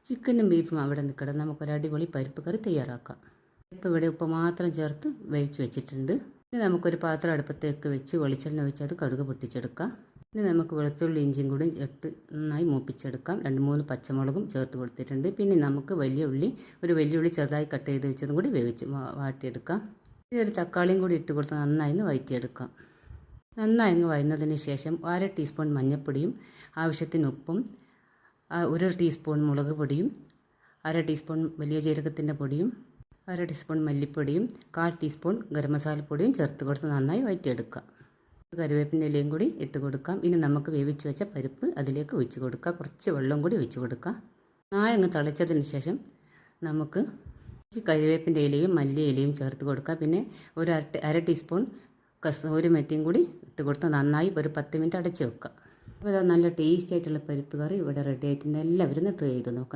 ചിക്കനും ബീഫും അവിടെ നിൽക്കട്ടെ, നമുക്കൊരു അടിപൊളി പരിപ്പ് കറി തയ്യാറാക്കാം. പരിപ്പ് ഇവിടെ ഉപ്പ് മാത്രം ചേർത്ത് വേവിച്ച് വെച്ചിട്ടുണ്ട്. ഇനി നമുക്കൊരു പാത്രം അടുപ്പത്തേക്ക് വെച്ച് വെളിച്ചെണ്ണ ഒഴിച്ച് അത് കടുക് പൊട്ടിച്ചെടുക്കാം. ഇനി നമുക്ക് വെളുത്തുള്ളി ഇഞ്ചിയും കൂടി ഇട്ട് നന്നായി മൂപ്പിച്ചെടുക്കാം. 2-3 പച്ചമുളകും ചേർത്ത് കൊടുത്തിട്ടുണ്ട്. പിന്നെ നമുക്ക് ഒരു വലിയ ഉള്ളി ചെറുതായി കട്ട് ചെയ്ത് വെച്ചതും കൂടി വേവിച്ച് വാട്ടിയെടുക്കാം. ഇനി ഒരു തക്കാളിയും കൂടി ഇട്ട് കൊടുത്ത് നന്നായി വഴറ്റിയെടുക്കാം. നന്നായി വഴന്നതിന് ശേഷം 1/2 ടീസ്പൂൺ മഞ്ഞൾപ്പൊടിയും ആവശ്യത്തിന് ഉപ്പും 1 ടീസ്പൂൺ മുളക് പൊടിയും 1/2 ടീസ്പൂൺ വലിയ ജീരകത്തിൻ്റെ പൊടിയും 1/2 ടീസ്പൂൺ മല്ലിപ്പൊടിയും 1/4 ടീസ്പൂൺ ഗരം മസാലപ്പൊടിയും ചേർത്ത് കൊടുത്ത് നന്നായി വഴറ്റിയെടുക്കാം. കറിവേപ്പിൻ്റെ ഇലയും കൂടി ഇട്ട് കൊടുക്കാം. ഇനി നമുക്ക് വേവിച്ച് വെച്ച പരിപ്പ് അതിലേക്ക് ഒഴിച്ച് കൊടുക്കാം. കുറച്ച് വെള്ളം കൂടി ഒഴിച്ച് കൊടുക്കാം. നന്നായി തിളച്ചതിന് ശേഷം നമുക്ക് കറിവേപ്പിൻ്റെ ഇലയും മല്ലി ഇലയും ചേർത്ത് കൊടുക്കാം. പിന്നെ 1/2 ടീസ്പൂൺ കസൂരി മെത്തിയും കൂടി ഇട്ട് കൊടുത്ത് നന്നായി ഒരു 10 മിനിറ്റ് അടച്ച് വെക്കാം. അപ്പോൾ നല്ല ടേസ്റ്റി ആയിട്ടുള്ള പരിപ്പ് കറി ഇവിടെ റെഡി ആയിട്ടുണ്ട്. എല്ലാവരും ട്രൈ ചെയ്ത് നോക്കാം.